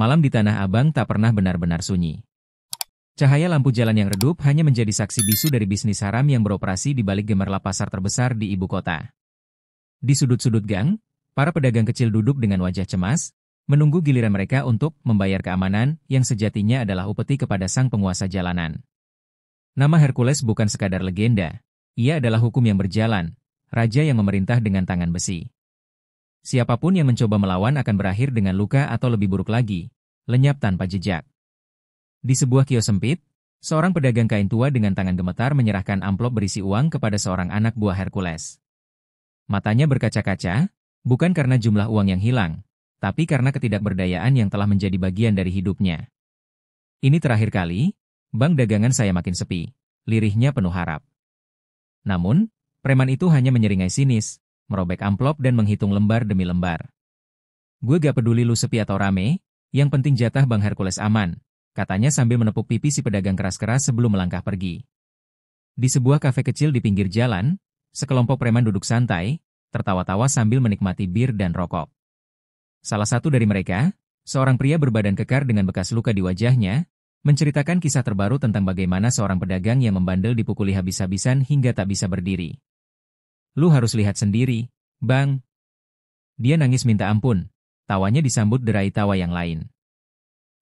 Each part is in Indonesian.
Malam di Tanah Abang tak pernah benar-benar sunyi. Cahaya lampu jalan yang redup hanya menjadi saksi bisu dari bisnis haram yang beroperasi di balik gemerlap pasar terbesar di ibu kota. Di sudut-sudut gang, para pedagang kecil duduk dengan wajah cemas, menunggu giliran mereka untuk membayar keamanan yang sejatinya adalah upeti kepada sang penguasa jalanan. Nama Hercules bukan sekadar legenda, ia adalah hukum yang berjalan, raja yang memerintah dengan tangan besi. Siapapun yang mencoba melawan akan berakhir dengan luka atau lebih buruk lagi, lenyap tanpa jejak. Di sebuah kios sempit, seorang pedagang kain tua dengan tangan gemetar menyerahkan amplop berisi uang kepada seorang anak buah Hercules. Matanya berkaca-kaca, bukan karena jumlah uang yang hilang, tapi karena ketidakberdayaan yang telah menjadi bagian dari hidupnya. Ini terakhir kali, bank dagangan saya makin sepi, lirihnya penuh harap. Namun, preman itu hanya menyeringai sinis, merobek amplop dan menghitung lembar demi lembar. "Gue gak peduli lu sepi atau rame, yang penting jatah Bang Hercules aman," katanya sambil menepuk pipi si pedagang keras-keras sebelum melangkah pergi. Di sebuah kafe kecil di pinggir jalan, sekelompok preman duduk santai, tertawa-tawa sambil menikmati bir dan rokok. Salah satu dari mereka, seorang pria berbadan kekar dengan bekas luka di wajahnya, menceritakan kisah terbaru tentang bagaimana seorang pedagang yang membandel dipukuli habis-habisan hingga tak bisa berdiri. "Lu harus lihat sendiri, Bang." Dia nangis minta ampun, tawanya disambut derai tawa yang lain.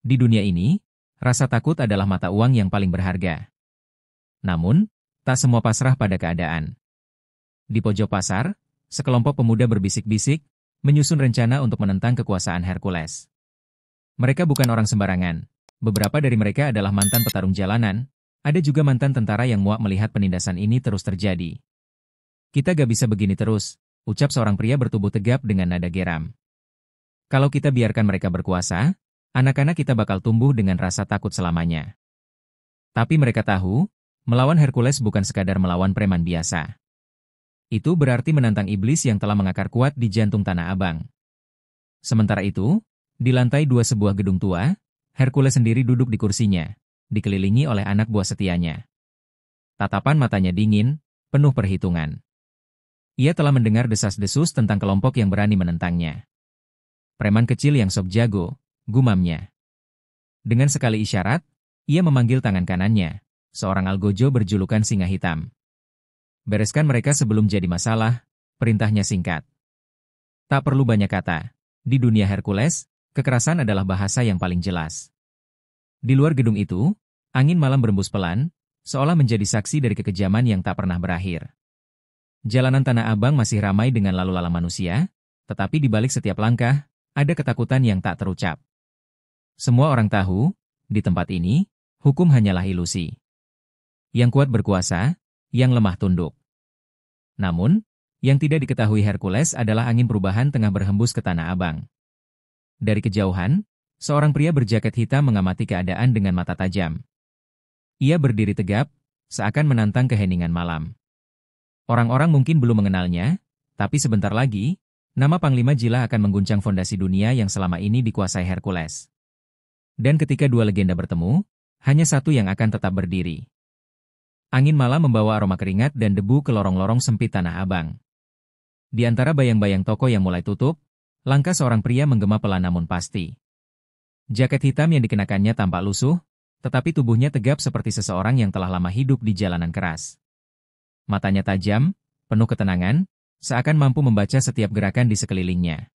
Di dunia ini, rasa takut adalah mata uang yang paling berharga. Namun, tak semua pasrah pada keadaan. Di pojok pasar, sekelompok pemuda berbisik-bisik, menyusun rencana untuk menentang kekuasaan Hercules. Mereka bukan orang sembarangan. Beberapa dari mereka adalah mantan petarung jalanan, ada juga mantan tentara yang muak melihat penindasan ini terus terjadi. "Kita gak bisa begini terus," ucap seorang pria bertubuh tegap dengan nada geram. "Kalau kita biarkan mereka berkuasa, anak-anak kita bakal tumbuh dengan rasa takut selamanya." Tapi mereka tahu, melawan Hercules bukan sekadar melawan preman biasa. Itu berarti menantang iblis yang telah mengakar kuat di jantung Tanah Abang. Sementara itu, di lantai 2 sebuah gedung tua, Hercules sendiri duduk di kursinya, dikelilingi oleh anak buah setianya. Tatapan matanya dingin, penuh perhitungan. Ia telah mendengar desas-desus tentang kelompok yang berani menentangnya. "Preman kecil yang sok jago," gumamnya. Dengan sekali isyarat, ia memanggil tangan kanannya, seorang algojo berjulukan singa hitam. "Bereskan mereka sebelum jadi masalah," perintahnya singkat. Tak perlu banyak kata. Di dunia Hercules, kekerasan adalah bahasa yang paling jelas. Di luar gedung itu, angin malam berembus pelan, seolah menjadi saksi dari kekejaman yang tak pernah berakhir. Jalanan Tanah Abang masih ramai dengan lalu lalang manusia, tetapi di balik setiap langkah, ada ketakutan yang tak terucap. Semua orang tahu, di tempat ini, hukum hanyalah ilusi. Yang kuat berkuasa, yang lemah tunduk. Namun, yang tidak diketahui Hercules adalah angin perubahan tengah berhembus ke Tanah Abang. Dari kejauhan, seorang pria berjaket hitam mengamati keadaan dengan mata tajam. Ia berdiri tegap, seakan menantang keheningan malam. Orang-orang mungkin belum mengenalnya, tapi sebentar lagi, nama Panglima Jila akan mengguncang fondasi dunia yang selama ini dikuasai Hercules. Dan ketika dua legenda bertemu, hanya satu yang akan tetap berdiri. Angin malam membawa aroma keringat dan debu ke lorong-lorong sempit Tanah Abang. Di antara bayang-bayang toko yang mulai tutup, langkah seorang pria menggema pelan namun pasti. Jaket hitam yang dikenakannya tampak lusuh, tetapi tubuhnya tegap seperti seseorang yang telah lama hidup di jalanan keras. Matanya tajam, penuh ketenangan, seakan mampu membaca setiap gerakan di sekelilingnya.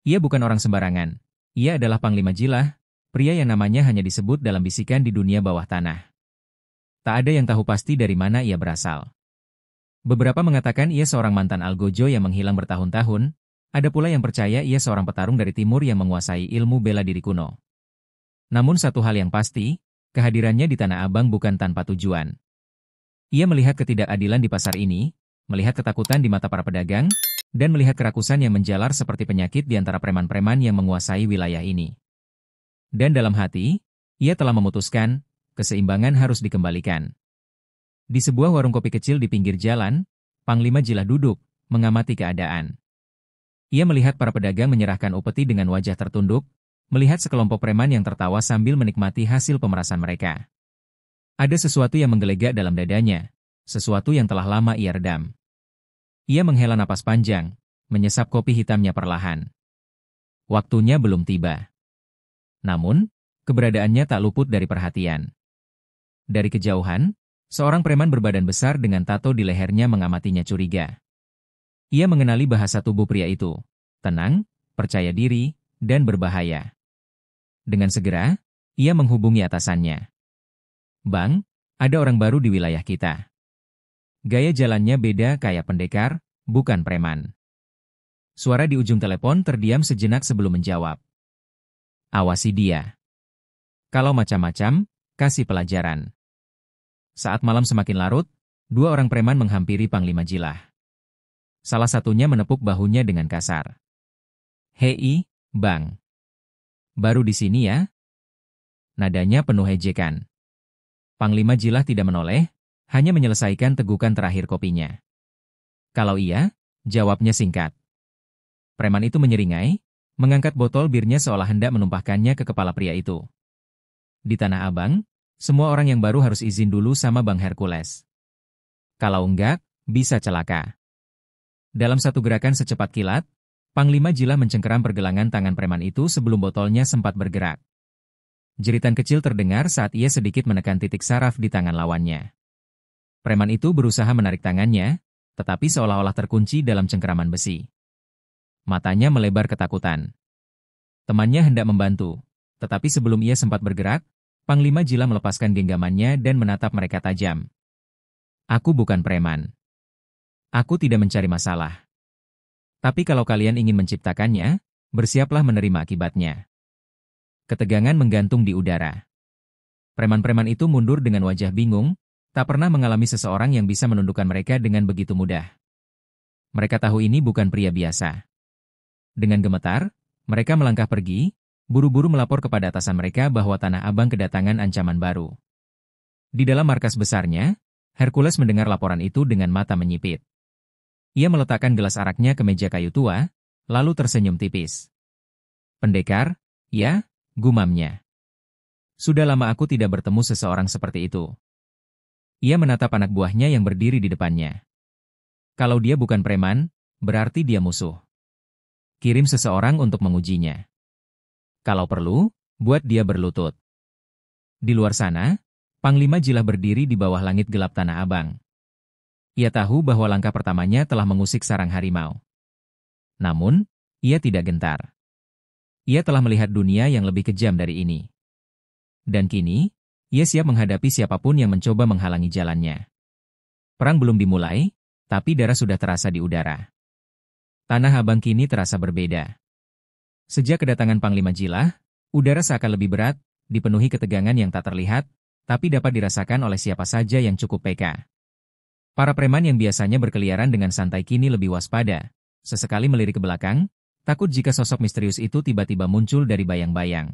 Ia bukan orang sembarangan. Ia adalah Panglima Jilah, pria yang namanya hanya disebut dalam bisikan di dunia bawah tanah. Tak ada yang tahu pasti dari mana ia berasal. Beberapa mengatakan ia seorang mantan algojo yang menghilang bertahun-tahun, ada pula yang percaya ia seorang petarung dari timur yang menguasai ilmu bela diri kuno. Namun satu hal yang pasti, kehadirannya di Tanah Abang bukan tanpa tujuan. Ia melihat ketidakadilan di pasar ini, melihat ketakutan di mata para pedagang, dan melihat kerakusan yang menjalar seperti penyakit di antara preman-preman yang menguasai wilayah ini. Dan dalam hati, ia telah memutuskan, keseimbangan harus dikembalikan. Di sebuah warung kopi kecil di pinggir jalan, Panglima Jilah duduk, mengamati keadaan. Ia melihat para pedagang menyerahkan upeti dengan wajah tertunduk, melihat sekelompok preman yang tertawa sambil menikmati hasil pemerasan mereka. Ada sesuatu yang menggelegak dalam dadanya, sesuatu yang telah lama ia redam. Ia menghela napas panjang, menyesap kopi hitamnya perlahan. Waktunya belum tiba. Namun, keberadaannya tak luput dari perhatian. Dari kejauhan, seorang preman berbadan besar dengan tato di lehernya mengamatinya curiga. Ia mengenali bahasa tubuh pria itu. Tenang, percaya diri, dan berbahaya. Dengan segera, ia menghubungi atasannya. "Bang, ada orang baru di wilayah kita. Gaya jalannya beda kayak pendekar, bukan preman." Suara di ujung telepon terdiam sejenak sebelum menjawab. "Awasi dia. Kalau macam-macam, kasih pelajaran." Saat malam semakin larut, dua orang preman menghampiri Panglima Jilah. Salah satunya menepuk bahunya dengan kasar. "Hei, Bang. Baru di sini ya?" Nadanya penuh ejekan. Panglima Jilah tidak menoleh, hanya menyelesaikan tegukan terakhir kopinya. "Kalau iya," jawabnya singkat. Preman itu menyeringai, mengangkat botol birnya seolah hendak menumpahkannya ke kepala pria itu. "Di Tanah Abang, semua orang yang baru harus izin dulu sama Bang Hercules. Kalau enggak, bisa celaka." Dalam satu gerakan secepat kilat, Panglima Jilah mencengkeram pergelangan tangan preman itu sebelum botolnya sempat bergerak. Jeritan kecil terdengar saat ia sedikit menekan titik saraf di tangan lawannya. Preman itu berusaha menarik tangannya, tetapi seolah-olah terkunci dalam cengkeraman besi. Matanya melebar ketakutan. Temannya hendak membantu, tetapi sebelum ia sempat bergerak, Panglima Jilah melepaskan genggamannya dan menatap mereka tajam. "Aku bukan preman. Aku tidak mencari masalah. Tapi kalau kalian ingin menciptakannya, bersiaplah menerima akibatnya." Ketegangan menggantung di udara. Preman-preman itu mundur dengan wajah bingung, tak pernah mengalami seseorang yang bisa menundukkan mereka dengan begitu mudah. Mereka tahu ini bukan pria biasa. Dengan gemetar, mereka melangkah pergi, buru-buru melapor kepada atasan mereka bahwa Tanah Abang kedatangan ancaman baru. Di dalam markas besarnya, Hercules mendengar laporan itu dengan mata menyipit. Ia meletakkan gelas araknya ke meja kayu tua, lalu tersenyum tipis. "Pendekar, ya?" gumamnya. "Sudah lama aku tidak bertemu seseorang seperti itu." Ia menatap anak buahnya yang berdiri di depannya. "Kalau dia bukan preman, berarti dia musuh. Kirim seseorang untuk mengujinya. Kalau perlu, buat dia berlutut." Di luar sana, Panglima Jilah berdiri di bawah langit gelap Tanah Abang. Ia tahu bahwa langkah pertamanya telah mengusik sarang harimau. Namun, ia tidak gentar. Ia telah melihat dunia yang lebih kejam dari ini. Dan kini, ia siap menghadapi siapapun yang mencoba menghalangi jalannya. Perang belum dimulai, tapi darah sudah terasa di udara. Tanah Abang kini terasa berbeda. Sejak kedatangan Panglima Jilah, udara seakan lebih berat, dipenuhi ketegangan yang tak terlihat, tapi dapat dirasakan oleh siapa saja yang cukup peka. Para preman yang biasanya berkeliaran dengan santai kini lebih waspada, sesekali melirik ke belakang, takut jika sosok misterius itu tiba-tiba muncul dari bayang-bayang.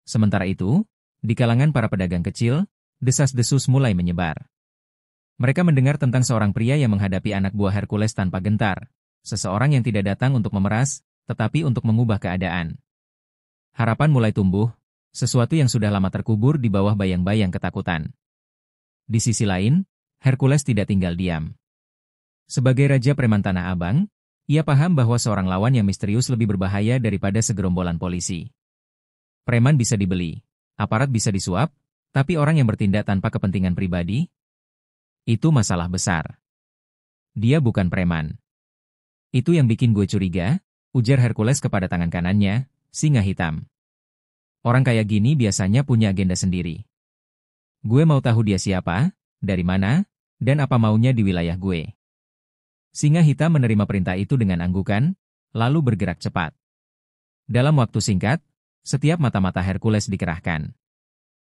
Sementara itu, di kalangan para pedagang kecil, desas-desus mulai menyebar. Mereka mendengar tentang seorang pria yang menghadapi anak buah Hercules tanpa gentar, seseorang yang tidak datang untuk memeras, tetapi untuk mengubah keadaan. Harapan mulai tumbuh, sesuatu yang sudah lama terkubur di bawah bayang-bayang ketakutan. Di sisi lain, Hercules tidak tinggal diam. Sebagai raja preman Tanah Abang, ia paham bahwa seorang lawan yang misterius lebih berbahaya daripada segerombolan polisi. Preman bisa dibeli, aparat bisa disuap, tapi orang yang bertindak tanpa kepentingan pribadi, itu masalah besar. "Dia bukan preman. Itu yang bikin gue curiga," ujar Hercules kepada tangan kanannya, singa hitam. "Orang kayak gini biasanya punya agenda sendiri. Gue mau tahu dia siapa, dari mana, dan apa maunya di wilayah gue." Singa hitam menerima perintah itu dengan anggukan, lalu bergerak cepat. Dalam waktu singkat, setiap mata-mata Hercules dikerahkan.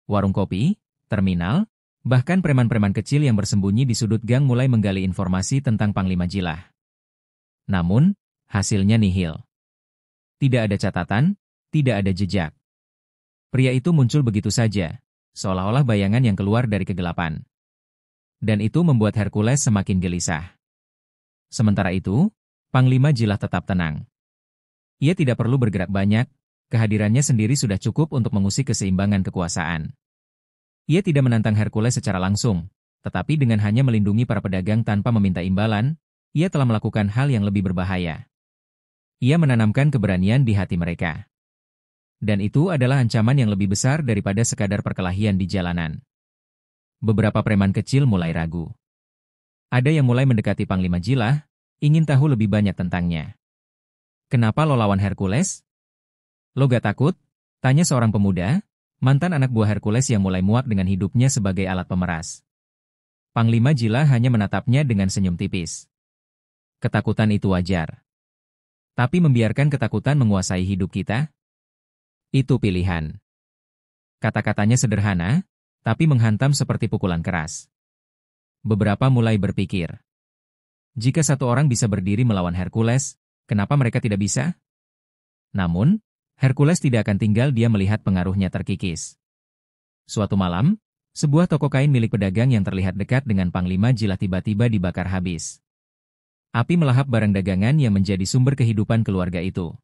Warung kopi, terminal, bahkan preman-preman kecil yang bersembunyi di sudut gang mulai menggali informasi tentang Panglima Jilah. Namun, hasilnya nihil. Tidak ada catatan, tidak ada jejak. Pria itu muncul begitu saja, seolah-olah bayangan yang keluar dari kegelapan. Dan itu membuat Hercules semakin gelisah. Sementara itu, Panglima Jilah tetap tenang. Ia tidak perlu bergerak banyak, kehadirannya sendiri sudah cukup untuk mengusik keseimbangan kekuasaan. Ia tidak menantang Hercules secara langsung, tetapi dengan hanya melindungi para pedagang tanpa meminta imbalan, ia telah melakukan hal yang lebih berbahaya. Ia menanamkan keberanian di hati mereka. Dan itu adalah ancaman yang lebih besar daripada sekadar perkelahian di jalanan. Beberapa preman kecil mulai ragu. Ada yang mulai mendekati Panglima Jilah, ingin tahu lebih banyak tentangnya. Kenapa lo lawan Hercules? Lo gak takut? Tanya seorang pemuda, mantan anak buah Hercules yang mulai muak dengan hidupnya sebagai alat pemeras. Panglima Jilah hanya menatapnya dengan senyum tipis. Ketakutan itu wajar. Tapi membiarkan ketakutan menguasai hidup kita? Itu pilihan. Kata-katanya sederhana, tapi menghantam seperti pukulan keras. Beberapa mulai berpikir. Jika satu orang bisa berdiri melawan Hercules, kenapa mereka tidak bisa? Namun, Hercules tidak akan tinggal dia melihat pengaruhnya terkikis. Suatu malam, sebuah toko kain milik pedagang yang terlihat dekat dengan Panglima Jilah tiba-tiba dibakar habis. Api melahap barang dagangan yang menjadi sumber kehidupan keluarga itu.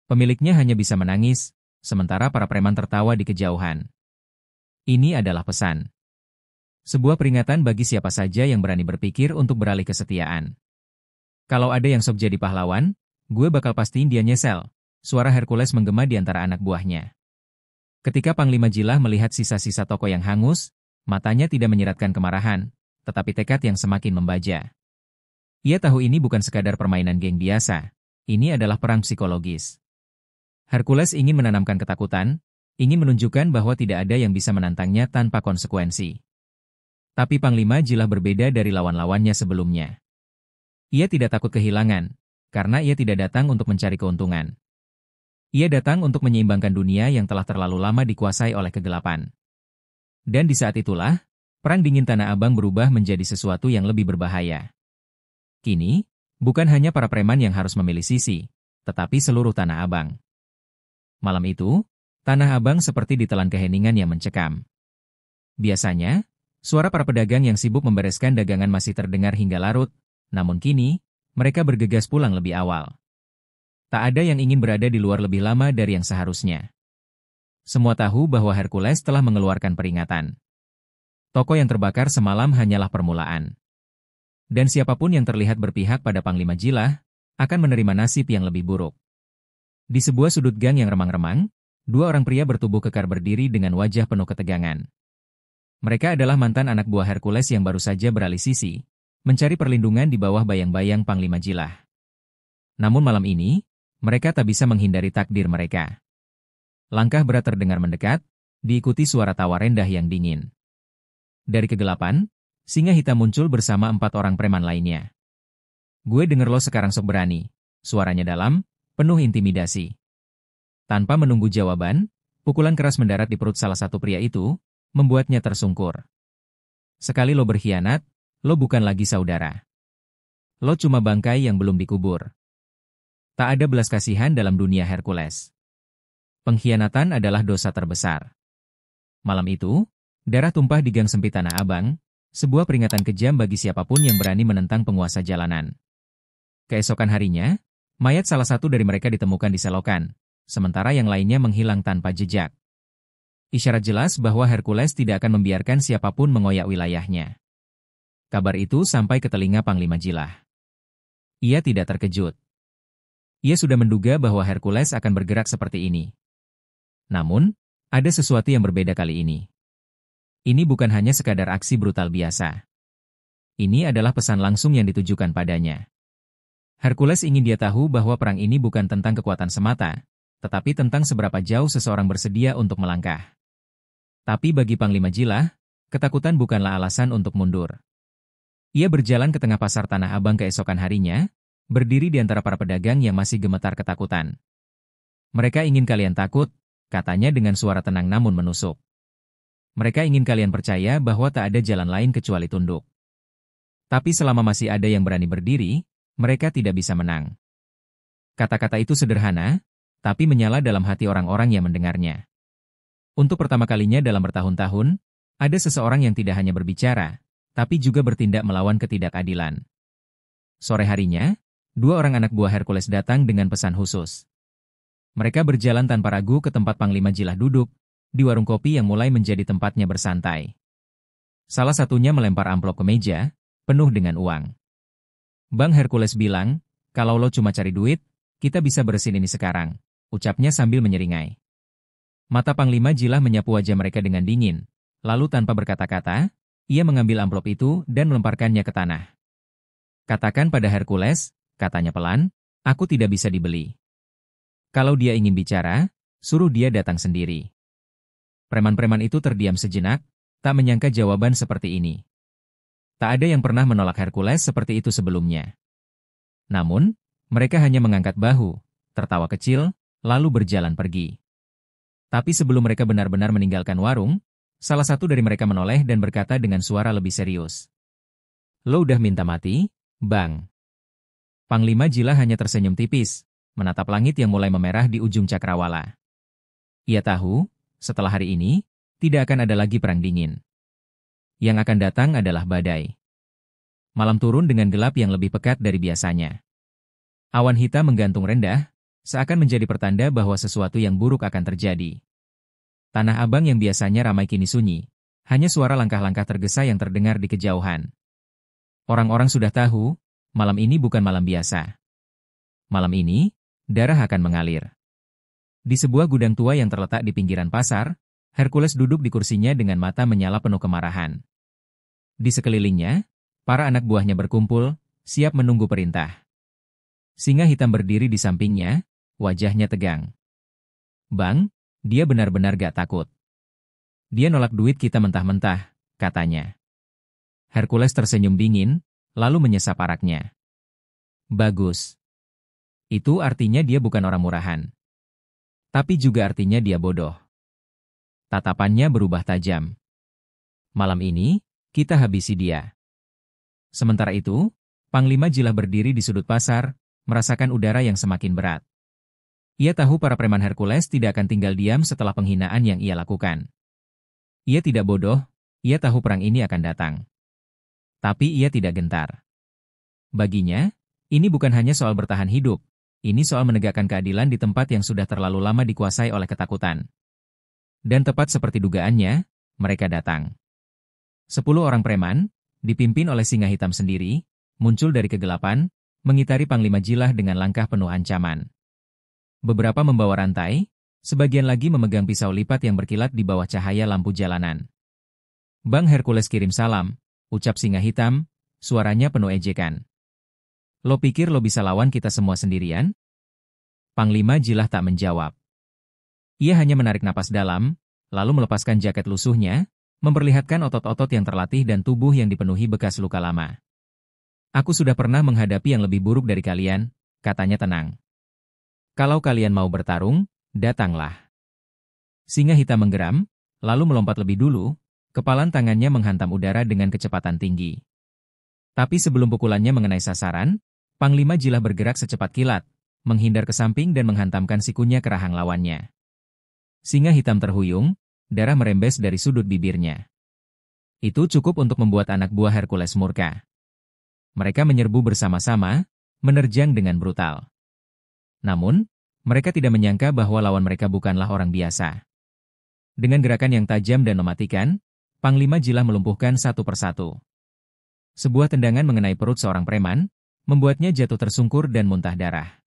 Pemiliknya hanya bisa menangis, sementara para preman tertawa di kejauhan. Ini adalah pesan. Sebuah peringatan bagi siapa saja yang berani berpikir untuk beralih kesetiaan. Kalau ada yang sok jadi pahlawan, gue bakal pastiin dia nyesel. Suara Hercules menggema di antara anak buahnya. Ketika Panglima Jilah melihat sisa-sisa toko yang hangus, matanya tidak menyiratkan kemarahan, tetapi tekad yang semakin membaja. Ia tahu ini bukan sekadar permainan geng biasa, ini adalah perang psikologis. Hercules ingin menanamkan ketakutan, ingin menunjukkan bahwa tidak ada yang bisa menantangnya tanpa konsekuensi. Tapi Panglima Jilah berbeda dari lawan-lawannya sebelumnya. Ia tidak takut kehilangan, karena ia tidak datang untuk mencari keuntungan. Ia datang untuk menyeimbangkan dunia yang telah terlalu lama dikuasai oleh kegelapan. Dan di saat itulah, perang dingin Tanah Abang berubah menjadi sesuatu yang lebih berbahaya. Kini, bukan hanya para preman yang harus memilih sisi, tetapi seluruh Tanah Abang. Malam itu, Tanah Abang seperti ditelan keheningan yang mencekam. Biasanya, suara para pedagang yang sibuk membereskan dagangan masih terdengar hingga larut, namun kini, mereka bergegas pulang lebih awal. Tak ada yang ingin berada di luar lebih lama dari yang seharusnya. Semua tahu bahwa Hercules telah mengeluarkan peringatan. Toko yang terbakar semalam hanyalah permulaan. Dan siapapun yang terlihat berpihak pada Panglima Jilah, akan menerima nasib yang lebih buruk. Di sebuah sudut gang yang remang-remang, dua orang pria bertubuh kekar berdiri dengan wajah penuh ketegangan. Mereka adalah mantan anak buah Hercules yang baru saja beralih sisi, mencari perlindungan di bawah bayang-bayang Panglima Jilah. Namun malam ini, mereka tak bisa menghindari takdir mereka. Langkah berat terdengar mendekat, diikuti suara tawa rendah yang dingin. Dari kegelapan, singa hitam muncul bersama 4 orang preman lainnya. Gue denger lo sekarang sok berani, suaranya dalam, penuh intimidasi. Tanpa menunggu jawaban, pukulan keras mendarat di perut salah satu pria itu, membuatnya tersungkur. Sekali lo berkhianat, lo bukan lagi saudara. Lo cuma bangkai yang belum dikubur. Tak ada belas kasihan dalam dunia Hercules. Pengkhianatan adalah dosa terbesar. Malam itu, darah tumpah di gang sempit Tanah Abang, sebuah peringatan kejam bagi siapapun yang berani menentang penguasa jalanan. Keesokan harinya, mayat salah satu dari mereka ditemukan di selokan, sementara yang lainnya menghilang tanpa jejak. Isyarat jelas bahwa Hercules tidak akan membiarkan siapapun mengoyak wilayahnya. Kabar itu sampai ke telinga Panglima Jilah. Ia tidak terkejut. Ia sudah menduga bahwa Hercules akan bergerak seperti ini. Namun, ada sesuatu yang berbeda kali ini. Ini bukan hanya sekadar aksi brutal biasa. Ini adalah pesan langsung yang ditujukan padanya. Hercules ingin dia tahu bahwa perang ini bukan tentang kekuatan semata, tetapi tentang seberapa jauh seseorang bersedia untuk melangkah. Tapi bagi Panglima Jilah, ketakutan bukanlah alasan untuk mundur. Ia berjalan ke tengah pasar Tanah Abang keesokan harinya, berdiri di antara para pedagang yang masih gemetar ketakutan. Mereka ingin kalian takut, katanya dengan suara tenang namun menusuk. Mereka ingin kalian percaya bahwa tak ada jalan lain kecuali tunduk. Tapi selama masih ada yang berani berdiri, mereka tidak bisa menang. Kata-kata itu sederhana, tapi menyala dalam hati orang-orang yang mendengarnya. Untuk pertama kalinya dalam bertahun-tahun, ada seseorang yang tidak hanya berbicara, tapi juga bertindak melawan ketidakadilan. Sore harinya, 2 orang anak buah Hercules datang dengan pesan khusus. Mereka berjalan tanpa ragu ke tempat Panglima Jilah duduk, di warung kopi yang mulai menjadi tempatnya bersantai. Salah satunya melempar amplop ke meja, penuh dengan uang. Bang Hercules bilang, kalau lo cuma cari duit, kita bisa beresin ini sekarang, ucapnya sambil menyeringai. Mata Panglima Jilah menyapu wajah mereka dengan dingin. Lalu tanpa berkata-kata, ia mengambil amplop itu dan melemparkannya ke tanah. Katakan pada Hercules, katanya pelan, aku tidak bisa dibeli. Kalau dia ingin bicara, suruh dia datang sendiri. Preman-preman itu terdiam sejenak, tak menyangka jawaban seperti ini. Tak ada yang pernah menolak Hercules seperti itu sebelumnya. Namun, mereka hanya mengangkat bahu, tertawa kecil, lalu berjalan pergi. Tapi sebelum mereka benar-benar meninggalkan warung, salah satu dari mereka menoleh dan berkata dengan suara lebih serius. Lo udah minta mati, Bang? Panglima Jilah hanya tersenyum tipis, menatap langit yang mulai memerah di ujung cakrawala. Ia tahu, setelah hari ini, tidak akan ada lagi perang dingin. Yang akan datang adalah badai. Malam turun dengan gelap yang lebih pekat dari biasanya. Awan hitam menggantung rendah, seakan menjadi pertanda bahwa sesuatu yang buruk akan terjadi. Tanah Abang yang biasanya ramai kini sunyi, hanya suara langkah-langkah tergesa yang terdengar di kejauhan. Orang-orang sudah tahu, malam ini bukan malam biasa. Malam ini, darah akan mengalir. Di sebuah gudang tua yang terletak di pinggiran pasar, Hercules duduk di kursinya dengan mata menyala penuh kemarahan. Di sekelilingnya, para anak buahnya berkumpul, siap menunggu perintah. Singa hitam berdiri di sampingnya, wajahnya tegang. Bang, dia benar-benar gak takut. Dia nolak duit kita mentah-mentah, katanya. Hercules tersenyum dingin, lalu menyesap araknya. Bagus. Itu artinya dia bukan orang murahan. Tapi juga artinya dia bodoh. Tatapannya berubah tajam. Malam ini, kita habisi dia. Sementara itu, Panglima Jilah berdiri di sudut pasar, merasakan udara yang semakin berat. Ia tahu para preman Hercules tidak akan tinggal diam setelah penghinaan yang ia lakukan. Ia tidak bodoh, ia tahu perang ini akan datang. Tapi ia tidak gentar. Baginya, ini bukan hanya soal bertahan hidup, ini soal menegakkan keadilan di tempat yang sudah terlalu lama dikuasai oleh ketakutan. Dan tepat seperti dugaannya, mereka datang. 10 orang preman, dipimpin oleh singa hitam sendiri, muncul dari kegelapan, mengitari Panglima Jilah dengan langkah penuh ancaman. Beberapa membawa rantai, sebagian lagi memegang pisau lipat yang berkilat di bawah cahaya lampu jalanan. Bang Hercules kirim salam, ucap singa hitam, suaranya penuh ejekan. Lo pikir lo bisa lawan kita semua sendirian? Panglima Jilah tak menjawab. Ia hanya menarik napas dalam, lalu melepaskan jaket lusuhnya, memperlihatkan otot-otot yang terlatih dan tubuh yang dipenuhi bekas luka lama. Aku sudah pernah menghadapi yang lebih buruk dari kalian, katanya tenang. Kalau kalian mau bertarung, datanglah. Singa hitam menggeram, lalu melompat lebih dulu, kepalan tangannya menghantam udara dengan kecepatan tinggi. Tapi sebelum pukulannya mengenai sasaran, Panglima Jilah bergerak secepat kilat, menghindar ke samping dan menghantamkan sikunya ke rahang lawannya. Singa hitam terhuyung, darah merembes dari sudut bibirnya. Itu cukup untuk membuat anak buah Hercules murka. Mereka menyerbu bersama-sama, menerjang dengan brutal. Namun, mereka tidak menyangka bahwa lawan mereka bukanlah orang biasa. Dengan gerakan yang tajam dan mematikan, Panglima Jilah melumpuhkan satu persatu. Sebuah tendangan mengenai perut seorang preman, membuatnya jatuh tersungkur dan muntah darah.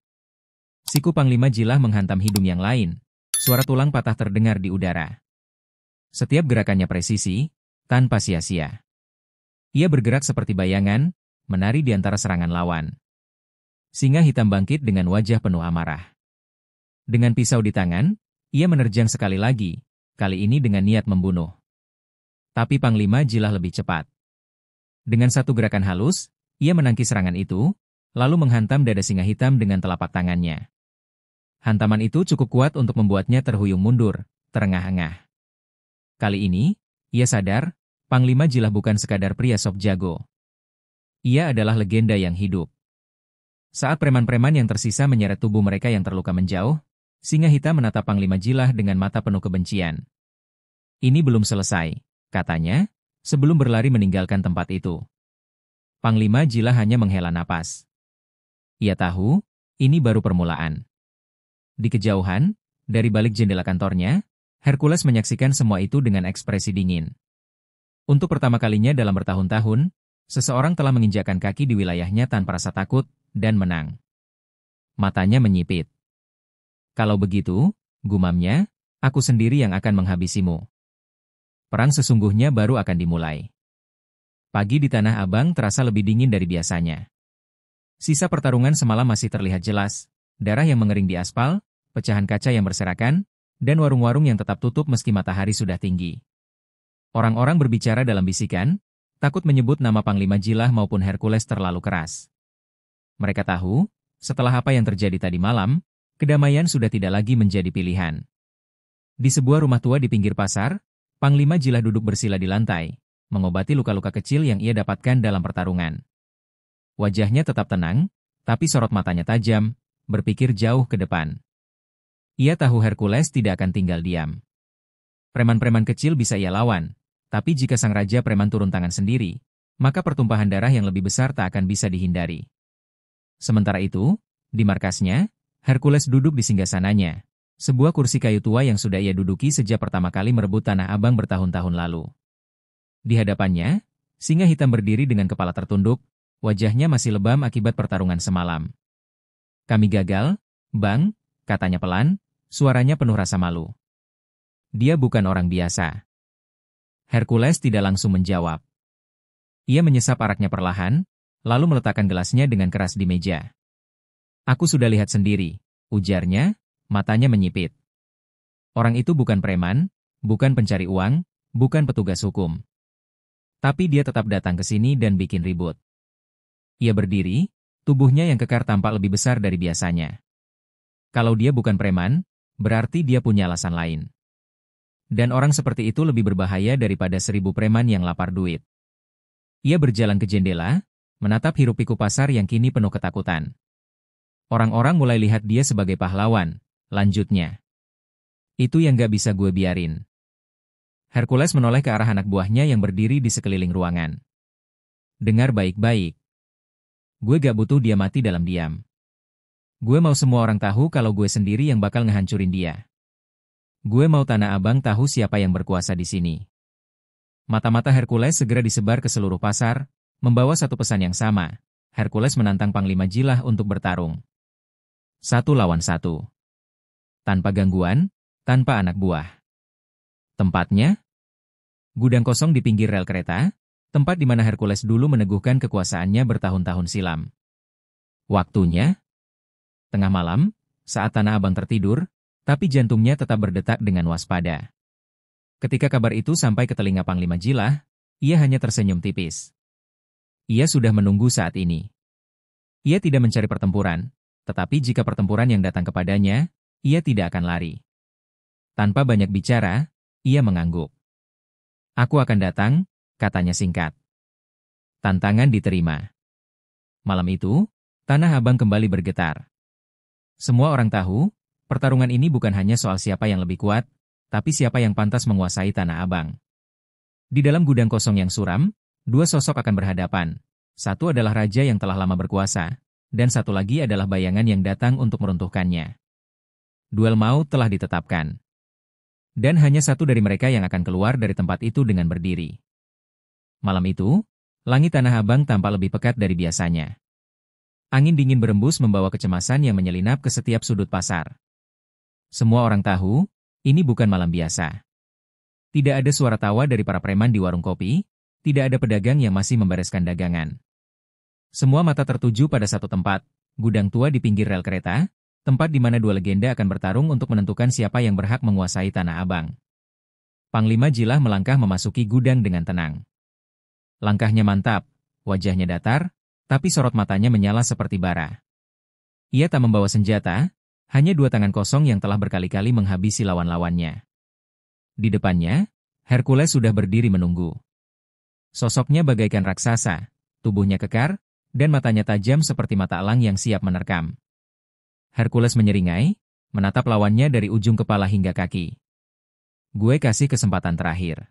Siku Panglima Jilah menghantam hidung yang lain, suara tulang patah terdengar di udara. Setiap gerakannya presisi, tanpa sia-sia. Ia bergerak seperti bayangan, menari di antara serangan lawan. Singa hitam bangkit dengan wajah penuh amarah. Dengan pisau di tangan, ia menerjang sekali lagi, kali ini dengan niat membunuh. Tapi Panglima Jilah lebih cepat. Dengan satu gerakan halus, ia menangkis serangan itu, lalu menghantam dada singa hitam dengan telapak tangannya. Hantaman itu cukup kuat untuk membuatnya terhuyung mundur, terengah-engah. Kali ini, ia sadar, Panglima Jilah bukan sekadar pria sok jago. Ia adalah legenda yang hidup. Saat preman-preman yang tersisa menyeret tubuh mereka yang terluka menjauh, singa hitam menatap Panglima Jilah dengan mata penuh kebencian. Ini belum selesai, katanya, sebelum berlari meninggalkan tempat itu. Panglima Jilah hanya menghela napas. Ia tahu, ini baru permulaan. Di kejauhan, dari balik jendela kantornya, Hercules menyaksikan semua itu dengan ekspresi dingin. Untuk pertama kalinya dalam bertahun-tahun, seseorang telah menginjakkan kaki di wilayahnya tanpa rasa takut dan menang. Matanya menyipit. Kalau begitu, gumamnya, Aku sendiri yang akan menghabisimu. Perang sesungguhnya baru akan dimulai. Pagi di Tanah Abang terasa lebih dingin dari biasanya. Sisa pertarungan semalam masih terlihat jelas, darah yang mengering di aspal, pecahan kaca yang berserakan, dan warung-warung yang tetap tutup meski matahari sudah tinggi. Orang-orang berbicara dalam bisikan, takut menyebut nama Panglima Jilah maupun Hercules terlalu keras. Mereka tahu, setelah apa yang terjadi tadi malam, kedamaian sudah tidak lagi menjadi pilihan. Di sebuah rumah tua di pinggir pasar, Panglima Jilah duduk bersila di lantai, mengobati luka-luka kecil yang ia dapatkan dalam pertarungan. Wajahnya tetap tenang, tapi sorot matanya tajam, berpikir jauh ke depan. Ia tahu Hercules tidak akan tinggal diam. Preman-preman kecil bisa ia lawan, tapi jika sang raja preman turun tangan sendiri, maka pertumpahan darah yang lebih besar tak akan bisa dihindari. Sementara itu, di markasnya, Hercules duduk di singgasananya, sebuah kursi kayu tua yang sudah ia duduki sejak pertama kali merebut Tanah Abang bertahun-tahun lalu. Di hadapannya, singa hitam berdiri dengan kepala tertunduk, wajahnya masih lebam akibat pertarungan semalam. "Kami gagal, Bang," katanya pelan, suaranya penuh rasa malu. Dia bukan orang biasa. Hercules tidak langsung menjawab. Ia menyesap araknya perlahan, lalu meletakkan gelasnya dengan keras di meja. "Aku sudah lihat sendiri," ujarnya, matanya menyipit. Orang itu bukan preman, bukan pencari uang, bukan petugas hukum. Tapi dia tetap datang ke sini dan bikin ribut. Ia berdiri, tubuhnya yang kekar tampak lebih besar dari biasanya. Kalau dia bukan preman, berarti dia punya alasan lain. Dan orang seperti itu lebih berbahaya daripada 1000 preman yang lapar duit. Ia berjalan ke jendela, menatap hiruk-pikuk pasar yang kini penuh ketakutan. Orang-orang mulai lihat dia sebagai pahlawan, lanjutnya. "Itu yang gak bisa gue biarin." Hercules menoleh ke arah anak buahnya yang berdiri di sekeliling ruangan. "Dengar baik-baik. Gue gak butuh dia mati dalam diam. Gue mau semua orang tahu kalau gue sendiri yang bakal ngehancurin dia. Gue mau Tanah Abang tahu siapa yang berkuasa di sini." Mata-mata Hercules segera disebar ke seluruh pasar, membawa satu pesan yang sama. Hercules menantang Panglima Jilah untuk bertarung. 1 lawan 1. Tanpa gangguan, tanpa anak buah. Tempatnya? Gudang kosong di pinggir rel kereta, tempat di mana Hercules dulu meneguhkan kekuasaannya bertahun-tahun silam. Waktunya? Tengah malam, saat Tanah Abang tertidur, tapi jantungnya tetap berdetak dengan waspada. Ketika kabar itu sampai ke telinga Panglima Jilah, ia hanya tersenyum tipis. Ia sudah menunggu saat ini. Ia tidak mencari pertempuran, tetapi jika pertempuran yang datang kepadanya, ia tidak akan lari. Tanpa banyak bicara, ia mengangguk. "Aku akan datang," katanya singkat. Tantangan diterima. Malam itu, Tanah Abang kembali bergetar. Semua orang tahu, pertarungan ini bukan hanya soal siapa yang lebih kuat, tapi siapa yang pantas menguasai Tanah Abang. Di dalam gudang kosong yang suram, 2 sosok akan berhadapan. Satu adalah raja yang telah lama berkuasa, dan satu lagi adalah bayangan yang datang untuk meruntuhkannya. Duel maut telah ditetapkan. Dan hanya satu dari mereka yang akan keluar dari tempat itu dengan berdiri. Malam itu, langit Tanah Abang tampak lebih pekat dari biasanya. Angin dingin berembus membawa kecemasan yang menyelinap ke setiap sudut pasar. Semua orang tahu, ini bukan malam biasa. Tidak ada suara tawa dari para preman di warung kopi, tidak ada pedagang yang masih membereskan dagangan. Semua mata tertuju pada satu tempat, gudang tua di pinggir rel kereta, tempat di mana 2 legenda akan bertarung untuk menentukan siapa yang berhak menguasai Tanah Abang. Panglima Jilah melangkah memasuki gudang dengan tenang. Langkahnya mantap, wajahnya datar, tapi sorot matanya menyala seperti bara. Ia tak membawa senjata, hanya 2 tangan kosong yang telah berkali-kali menghabisi lawan-lawannya. Di depannya, Hercules sudah berdiri menunggu. Sosoknya bagaikan raksasa, tubuhnya kekar, dan matanya tajam seperti mata elang yang siap menerkam. Hercules menyeringai, menatap lawannya dari ujung kepala hingga kaki. "Gue kasih kesempatan terakhir.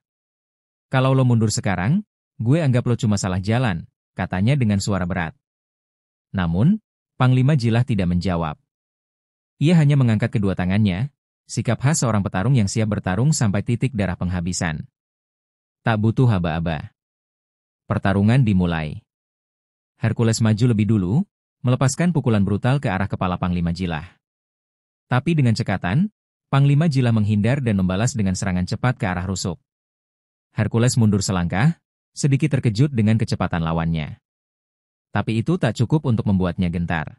Kalau lo mundur sekarang, gue anggap lo cuma salah jalan," katanya dengan suara berat. Namun, Panglima Jilah tidak menjawab. Ia hanya mengangkat kedua tangannya, sikap khas seorang petarung yang siap bertarung sampai titik darah penghabisan. Tak butuh aba-aba. Pertarungan dimulai. Hercules maju lebih dulu, melepaskan pukulan brutal ke arah kepala Panglima Jilah. Tapi dengan cekatan, Panglima Jila menghindar dan membalas dengan serangan cepat ke arah rusuk. Hercules mundur selangkah, sedikit terkejut dengan kecepatan lawannya. Tapi itu tak cukup untuk membuatnya gentar.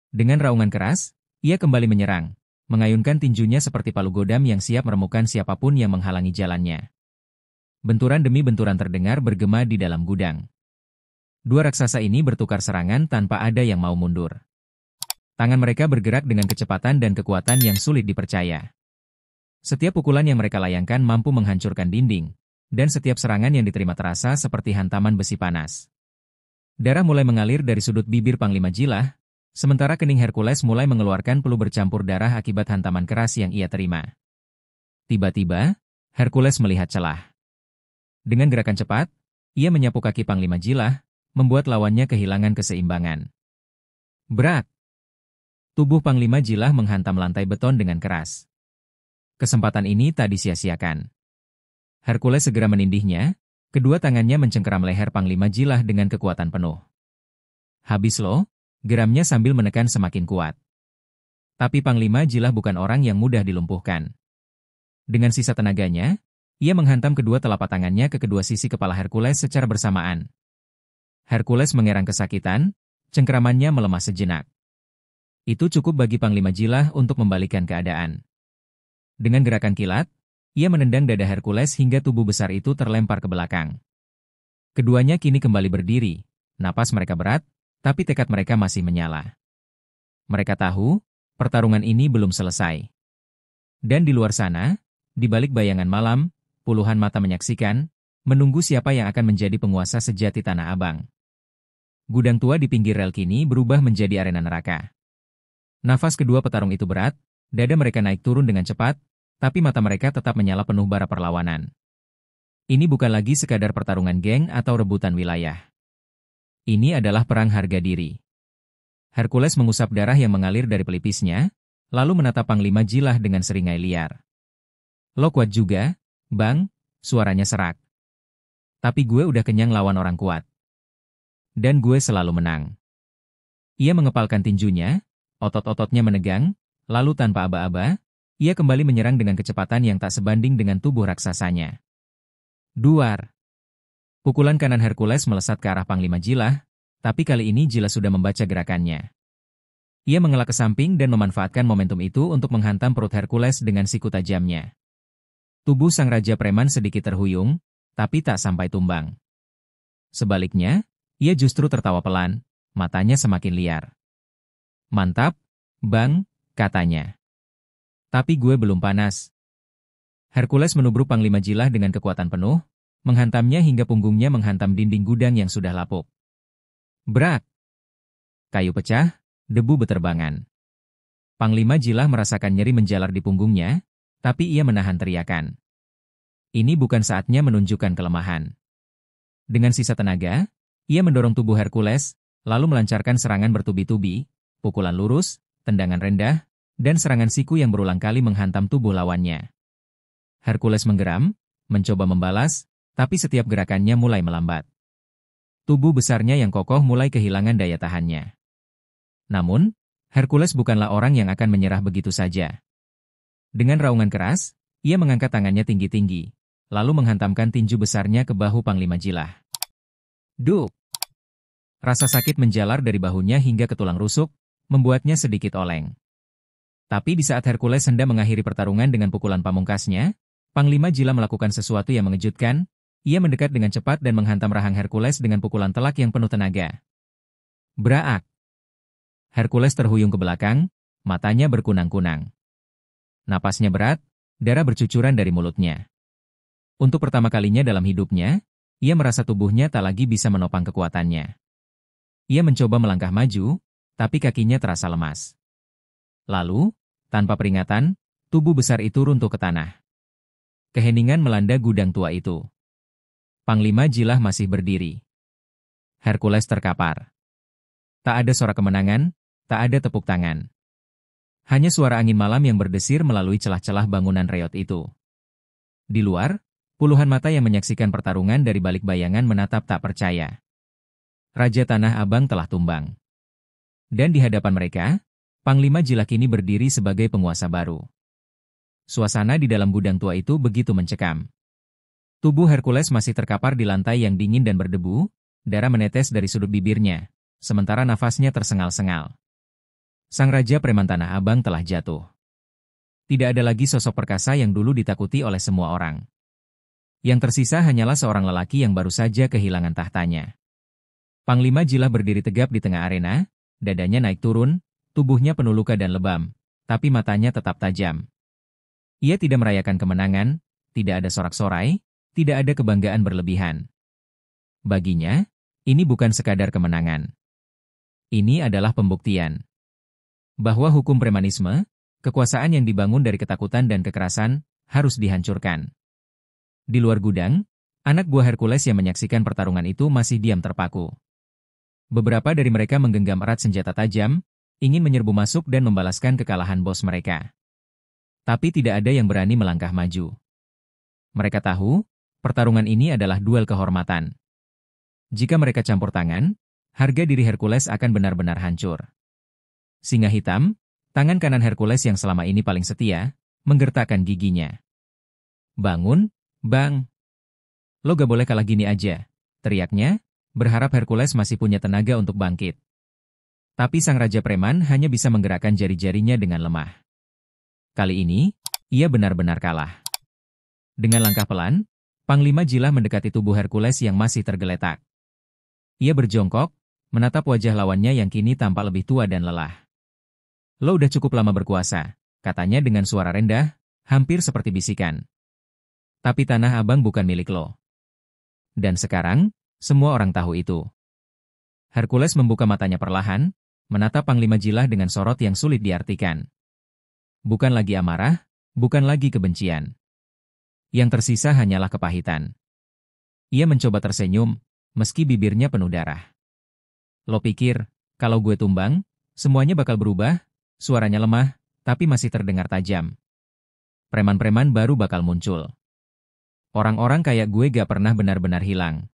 Dengan raungan keras, ia kembali menyerang, mengayunkan tinjunya seperti palu godam yang siap meremukkan siapapun yang menghalangi jalannya. Benturan demi benturan terdengar bergema di dalam gudang. Dua raksasa ini bertukar serangan tanpa ada yang mau mundur. Tangan mereka bergerak dengan kecepatan dan kekuatan yang sulit dipercaya. Setiap pukulan yang mereka layangkan mampu menghancurkan dinding, dan setiap serangan yang diterima terasa seperti hantaman besi panas. Darah mulai mengalir dari sudut bibir Panglima Jila, sementara kening Hercules mulai mengeluarkan peluh bercampur darah akibat hantaman keras yang ia terima. Tiba-tiba, Hercules melihat celah. Dengan gerakan cepat, ia menyapu kaki Panglima Jila, membuat lawannya kehilangan keseimbangan. Brak! Tubuh Panglima Jila menghantam lantai beton dengan keras. Kesempatan ini tak disia-siakan. Hercules segera menindihnya, kedua tangannya mencengkeram leher Panglima Jila dengan kekuatan penuh. Habis lo, geramnya sambil menekan semakin kuat. Tapi Panglima Jila bukan orang yang mudah dilumpuhkan. Dengan sisa tenaganya, ia menghantam kedua telapak tangannya ke kedua sisi kepala Hercules secara bersamaan. Hercules mengerang kesakitan, cengkeramannya melemah sejenak. Itu cukup bagi Panglima Jila untuk membalikkan keadaan. Dengan gerakan kilat, ia menendang dada Hercules hingga tubuh besar itu terlempar ke belakang. Keduanya kini kembali berdiri, napas mereka berat, tapi tekad mereka masih menyala. Mereka tahu, pertarungan ini belum selesai. Dan di luar sana, di balik bayangan malam, puluhan mata menyaksikan, menunggu siapa yang akan menjadi penguasa sejati Tanah Abang. Gudang tua di pinggir rel kini berubah menjadi arena neraka. Nafas kedua petarung itu berat, dada mereka naik turun dengan cepat, tapi mata mereka tetap menyala penuh bara perlawanan. Ini bukan lagi sekadar pertarungan geng atau rebutan wilayah. Ini adalah perang harga diri. Hercules mengusap darah yang mengalir dari pelipisnya, lalu menatap Panglima Jila dengan seringai liar. Lo kuat juga, Bang, suaranya serak. Tapi gue udah kenyang lawan orang kuat. Dan gue selalu menang. Ia mengepalkan tinjunya, otot-ototnya menegang, lalu tanpa aba-aba, ia kembali menyerang dengan kecepatan yang tak sebanding dengan tubuh raksasanya. Duar! Pukulan kanan Hercules melesat ke arah Panglima Jila, tapi kali ini Jila sudah membaca gerakannya. Ia mengelak ke samping dan memanfaatkan momentum itu untuk menghantam perut Hercules dengan siku tajamnya. Tubuh sang Raja Preman sedikit terhuyung, tapi tak sampai tumbang. Sebaliknya, ia justru tertawa pelan, matanya semakin liar. Mantap, Bang, katanya. Tapi gue belum panas. Hercules menubruk Panglima Jila dengan kekuatan penuh, menghantamnya hingga punggungnya menghantam dinding gudang yang sudah lapuk. Brak! Kayu pecah, debu beterbangan. Panglima Jila merasakan nyeri menjalar di punggungnya, tapi ia menahan teriakan. Ini bukan saatnya menunjukkan kelemahan. Dengan sisa tenaga, ia mendorong tubuh Hercules, lalu melancarkan serangan bertubi-tubi, pukulan lurus, tendangan rendah, dan serangan siku yang berulang kali menghantam tubuh lawannya. Hercules menggeram, mencoba membalas, tapi setiap gerakannya mulai melambat. Tubuh besarnya yang kokoh mulai kehilangan daya tahannya. Namun, Hercules bukanlah orang yang akan menyerah begitu saja. Dengan raungan keras, ia mengangkat tangannya tinggi-tinggi, lalu menghantamkan tinju besarnya ke bahu Panglima Jila. Duk! Rasa sakit menjalar dari bahunya hingga ke tulang rusuk, membuatnya sedikit oleng. Tapi di saat Hercules hendak mengakhiri pertarungan dengan pukulan pamungkasnya, Panglima Jila melakukan sesuatu yang mengejutkan. Ia mendekat dengan cepat dan menghantam rahang Hercules dengan pukulan telak yang penuh tenaga. Braak! Hercules terhuyung ke belakang, matanya berkunang-kunang. Napasnya berat, darah bercucuran dari mulutnya. Untuk pertama kalinya dalam hidupnya, ia merasa tubuhnya tak lagi bisa menopang kekuatannya. Ia mencoba melangkah maju, tapi kakinya terasa lemas. Lalu, tanpa peringatan, tubuh besar itu runtuh ke tanah. Keheningan melanda gudang tua itu. Panglima Jila masih berdiri. Hercules terkapar. Tak ada suara kemenangan, tak ada tepuk tangan. Hanya suara angin malam yang berdesir melalui celah-celah bangunan reot itu. Di luar, puluhan mata yang menyaksikan pertarungan dari balik bayangan menatap tak percaya. Raja Tanah Abang telah tumbang. Dan di hadapan mereka, Panglima Jila kini berdiri sebagai penguasa baru. Suasana di dalam gudang tua itu begitu mencekam. Tubuh Hercules masih terkapar di lantai yang dingin dan berdebu, darah menetes dari sudut bibirnya, sementara nafasnya tersengal-sengal. Sang Raja Preman Tanah Abang telah jatuh. Tidak ada lagi sosok perkasa yang dulu ditakuti oleh semua orang. Yang tersisa hanyalah seorang lelaki yang baru saja kehilangan tahtanya. Panglima Jilah berdiri tegap di tengah arena, dadanya naik turun, tubuhnya penuh luka dan lebam, tapi matanya tetap tajam. Ia tidak merayakan kemenangan, tidak ada sorak-sorai, tidak ada kebanggaan berlebihan. Baginya, ini bukan sekadar kemenangan. Ini adalah pembuktian bahwa hukum premanisme, kekuasaan yang dibangun dari ketakutan dan kekerasan, harus dihancurkan. Di luar gudang, anak buah Hercules yang menyaksikan pertarungan itu masih diam terpaku. Beberapa dari mereka menggenggam erat senjata tajam, ingin menyerbu masuk dan membalaskan kekalahan bos mereka. Tapi tidak ada yang berani melangkah maju. Mereka tahu, pertarungan ini adalah duel kehormatan. Jika mereka campur tangan, harga diri Hercules akan benar-benar hancur. Singa hitam, tangan kanan Hercules yang selama ini paling setia, menggertakkan giginya. "Bangun, Bang. Lo gak boleh kalah gini aja," teriaknya, berharap Hercules masih punya tenaga untuk bangkit. Tapi sang Raja Preman hanya bisa menggerakkan jari-jarinya dengan lemah. Kali ini, ia benar-benar kalah. Dengan langkah pelan, Panglima Jilah mendekati tubuh Hercules yang masih tergeletak. Ia berjongkok, menatap wajah lawannya yang kini tampak lebih tua dan lelah. "Lo udah cukup lama berkuasa," katanya dengan suara rendah, hampir seperti bisikan. "Tapi Tanah Abang bukan milik lo. Dan sekarang, semua orang tahu itu." Hercules membuka matanya perlahan, menatap Panglima Jilah dengan sorot yang sulit diartikan. Bukan lagi amarah, bukan lagi kebencian. Yang tersisa hanyalah kepahitan. Ia mencoba tersenyum, meski bibirnya penuh darah. "Lo pikir, kalau gue tumbang, semuanya bakal berubah?" Suaranya lemah, tapi masih terdengar tajam. "Preman-preman baru bakal muncul. Orang-orang kayak gue gak pernah benar-benar hilang."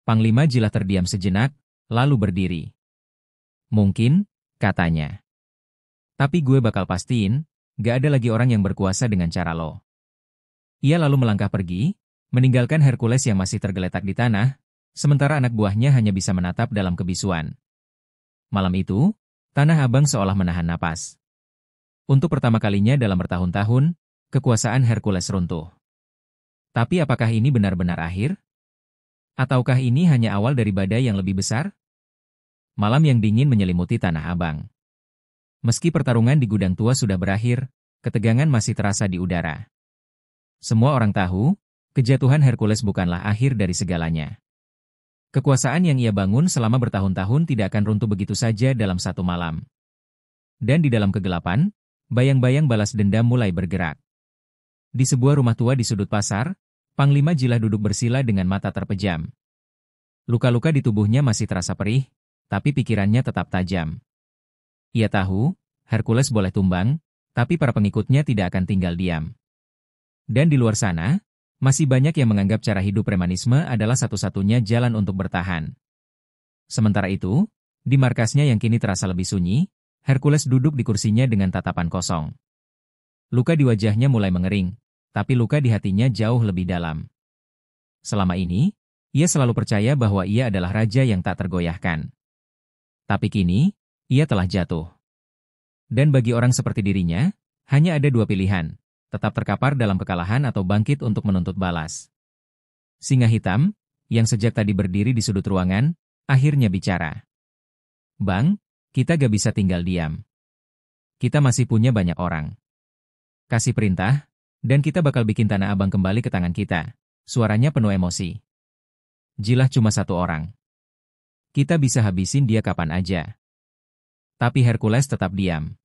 Panglima Jilah terdiam sejenak, lalu berdiri. "Mungkin," katanya. "Tapi gue bakal pastiin, gak ada lagi orang yang berkuasa dengan cara lo." Ia lalu melangkah pergi, meninggalkan Hercules yang masih tergeletak di tanah, sementara anak buahnya hanya bisa menatap dalam kebisuan. Malam itu, Tanah Abang seolah menahan napas. Untuk pertama kalinya dalam bertahun-tahun, kekuasaan Hercules runtuh. Tapi apakah ini benar-benar akhir? Ataukah ini hanya awal dari badai yang lebih besar? Malam yang dingin menyelimuti Tanah Abang. Meski pertarungan di gudang tua sudah berakhir, ketegangan masih terasa di udara. Semua orang tahu, kejatuhan Hercules bukanlah akhir dari segalanya. Kekuasaan yang ia bangun selama bertahun-tahun tidak akan runtuh begitu saja dalam satu malam. Dan di dalam kegelapan, bayang-bayang balas dendam mulai bergerak. Di sebuah rumah tua di sudut pasar, Panglima Jilah duduk bersila dengan mata terpejam. Luka-luka di tubuhnya masih terasa perih, tapi pikirannya tetap tajam. Ia tahu, Hercules boleh tumbang, tapi para pengikutnya tidak akan tinggal diam. Dan di luar sana, masih banyak yang menganggap cara hidup premanisme adalah satu-satunya jalan untuk bertahan. Sementara itu, di markasnya yang kini terasa lebih sunyi, Hercules duduk di kursinya dengan tatapan kosong. Luka di wajahnya mulai mengering, tapi luka di hatinya jauh lebih dalam. Selama ini, ia selalu percaya bahwa ia adalah raja yang tak tergoyahkan. Tapi kini, ia telah jatuh. Dan bagi orang seperti dirinya, hanya ada dua pilihan. Tetap terkapar dalam kekalahan atau bangkit untuk menuntut balas. Singa hitam, yang sejak tadi berdiri di sudut ruangan, akhirnya bicara. "Bang, kita gak bisa tinggal diam. Kita masih punya banyak orang. Kasih perintah, dan kita bakal bikin Tanah Abang kembali ke tangan kita." Suaranya penuh emosi. "Jilah cuma satu orang. Kita bisa habisin dia kapan aja." Tapi Hercules tetap diam.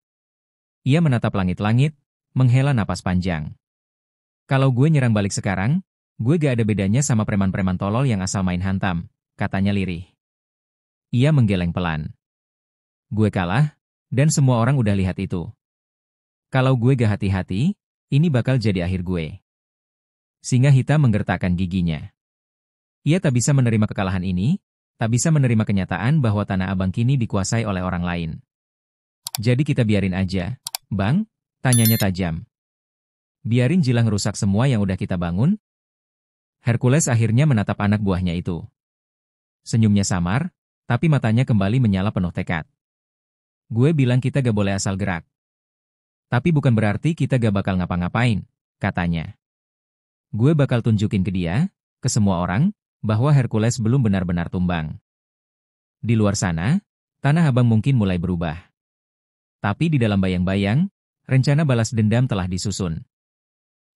Ia menatap langit-langit, menghela napas panjang. "Kalau gue nyerang balik sekarang, gue gak ada bedanya sama preman-preman tolol yang asal main hantam," katanya lirih. Ia menggeleng pelan. "Gue kalah, dan semua orang udah lihat itu. Kalau gue gak hati-hati, ini bakal jadi akhir gue." Singa hitam menggertakkan giginya. Ia tak bisa menerima kekalahan ini, tak bisa menerima kenyataan bahwa Tanah Abang kini dikuasai oleh orang lain. "Jadi kita biarin aja, Bang?" Tanyanya tajam. Biarin Jilang rusak semua yang udah kita bangun? Hercules akhirnya menatap anak buahnya itu. Senyumnya samar, tapi matanya kembali menyala penuh tekad. Gue bilang kita gak boleh asal gerak. Tapi bukan berarti kita gak bakal ngapa-ngapain, katanya. Gue bakal tunjukin ke dia, ke semua orang, bahwa Hercules belum benar-benar tumbang. Di luar sana, Tanah Abang mungkin mulai berubah. Tapi di dalam bayang-bayang, rencana balas dendam telah disusun.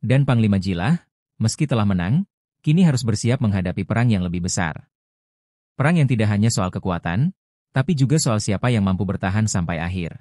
Dan Panglima Jilah, meski telah menang, kini harus bersiap menghadapi perang yang lebih besar. Perang yang tidak hanya soal kekuatan, tapi juga soal siapa yang mampu bertahan sampai akhir.